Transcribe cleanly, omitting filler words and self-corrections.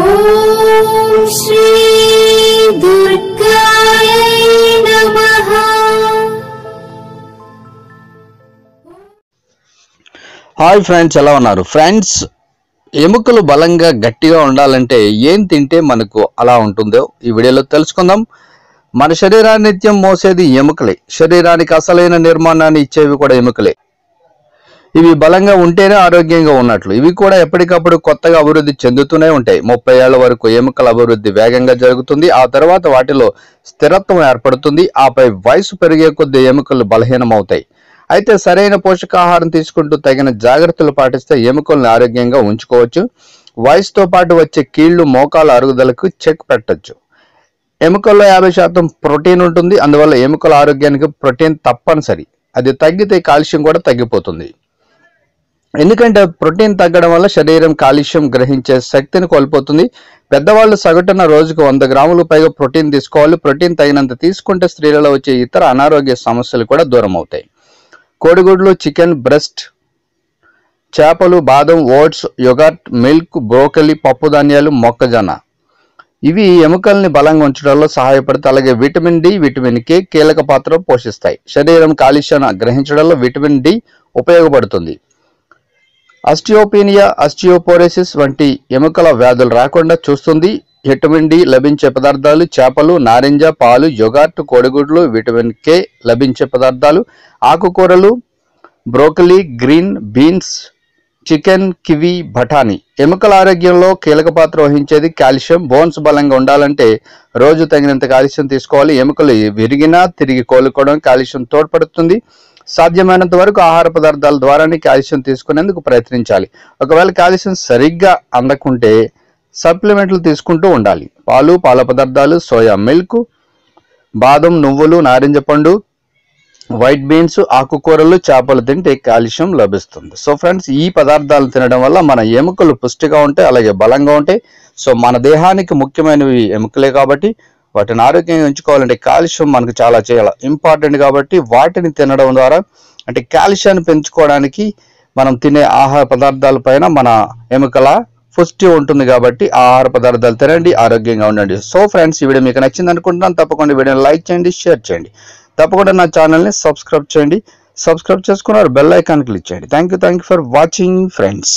ఓం శ్రీ దుర్గాయ నమః. Hi friends, ఎలా ఉన్నారు ఫ్రెండ్స్? ఎముకలు బలంగా గట్టిగా ఉండాలంటే ఏం తింటే మనకు అలా ఉంటుందో ఈ వీడియోలో తెలుసుకుందాం. మన శరీరాన్ని నిత్యం మోసేది ఎముకలే. శరీరానికి అసలైన నిర్మాణాన్ని ఇచ్చేవి కూడా ఎముకలే. ఇవి బలంగా ఉంటేనే ఆరోగ్యంగా ఉన్నట్లు. ఇవి కూడా ఎప్పటికప్పుడు కొత్తగా అభివృద్ధి చెందుతూనే ఉంటాయి. 30 ఏళ్ల వరకు ఎముకల అభివృద్ధి వేగంగా జరుగుతుంది. ఆ తర్వాత వాటిలో స్థిరత్వం ఏర్పడుతుంది. ఆపై వయసు పెరిగే కొద్దీ ఎముకలు బలహీనమవుతాయి. అయితే సరైన పోషకాహారం తీసుకుంటూ తగిన జాగ్రత్తలు పాటిస్తే ఎముకలను ఆరోగ్యంగా ఉంచుకోవచ్చు. వయసుతో పాటు వచ్చే కీళ్లు, మోకాల అరుగుదలకు చెక్ పెట్టచ్చు. ఎముకల్లో 50% ప్రోటీన్ ఉంటుంది. అందువల్ల ఎముకల ఆరోగ్యానికి ప్రోటీన్ తప్పనిసరి. అది తగ్గితే కాల్షియం కూడా తగ్గిపోతుంది. ఎందుకంటే ప్రోటీన్ తగ్గడం వల్ల శరీరం కాల్షియం గ్రహించే శక్తిని కోల్పోతుంది. పెద్దవాళ్ళు సగటున రోజుకు 100 గ్రాములు పైగా ప్రోటీన్ తీసుకోవాలి. ప్రోటీన్ తగినంత తీసుకుంటే స్త్రీలలో వచ్చే ఇతర అనారోగ్య సమస్యలు కూడా దూరం అవుతాయి. కోడిగుడ్లు, చికెన్ బ్రెస్ట్, చేపలు, బాదం, ఓట్స్, యోగర్ట్, మిల్క్, బ్రోకలీ, పప్పు ధాన్యాలు, మొక్కజొన్న ఇవి ఎముకల్ని బలంగా ఉంచడంలో సహాయపడతాయి. అలాగే విటమిన్ డి, విటమిన్ కే కీలక పాత్ర పోషిస్తాయి. శరీరం కాల్షియాన్ని గ్రహించడంలో విటమిన్ డి ఉపయోగపడుతుంది. ఆస్టియోపీనియా, ఆస్టియోపోరోసిస్ వంటి ఎముకల వ్యాధులు రాకుండా చూస్తుంది. విటమిన్ డి లభించే పదార్థాలు చేపలు, నారింజ, పాలు, యోగర్ట్, కోడిగుడ్లు. విటమిన్ కే లభించే పదార్థాలు ఆకుకూరలు, broccoli, green beans, chicken, kiwi, బఠానీ. ఎముకల ఆరోగ్యంలో కీలక పాత్ర వహించేది కాల్షియం. బోన్స్ బలంగా ఉండాలంటే రోజు తగినంత కాల్షియం తీసుకోవాలి. ఎముకలు విరిగినా తిరిగి కోలుకోవడం కాల్షియం తోడ్పడుతుంది. సాధ్యమైనంత వరకు ఆహార పదార్థాల ద్వారానే కాల్షియం తీసుకునేందుకు ప్రయత్నించాలి. ఒకవేళ కాల్షియం సరిగ్గా అందకుంటే సప్లిమెంట్లు తీసుకుంటూ ఉండాలి. పాలు, పాల పదార్థాలు, సోయా మిల్క్, బాదం, నువ్వులు, నారింజ పండు, వైట్ బీన్స్, ఆకుకూరలు, చేపలు తింటే కాల్షియం లభిస్తుంది. సో ఫ్రెండ్స్, ఈ పదార్థాలు తినడం వల్ల మన ఎముకలు పుష్టిగా ఉంటాయి, అలాగే బలంగా ఉంటాయి. సో మన దేహానికి ముఖ్యమైనవి ఎముకలే కాబట్టి వాటిని ఆరోగ్యంగా ఉంచుకోవాలంటే కాల్షియం మనకు చాలా ఇంపార్టెంట్. కాబట్టి వాటిని తినడం ద్వారా, అంటే కాల్షియాన్ని పెంచుకోవడానికి మనం తినే ఆహార పదార్థాల పైన మన ఎముకల పుష్టి ఉంటుంది. కాబట్టి ఆ ఆహార పదార్థాలు తినండి, ఆరోగ్యంగా ఉండండి. సో ఫ్రెండ్స్, ఈ వీడియో మీకు నచ్చింది అనుకుంటున్నాను. తప్పకుండా వీడియోని లైక్ చేయండి, షేర్ చేయండి. తప్పకుండా నా ఛానల్ని సబ్స్క్రైబ్ చేయండి. సబ్స్క్రైబ్ చేసుకున్నారు బెల్ ఐకాన్ క్లిక్ చేయండి. Thank you for watching friends.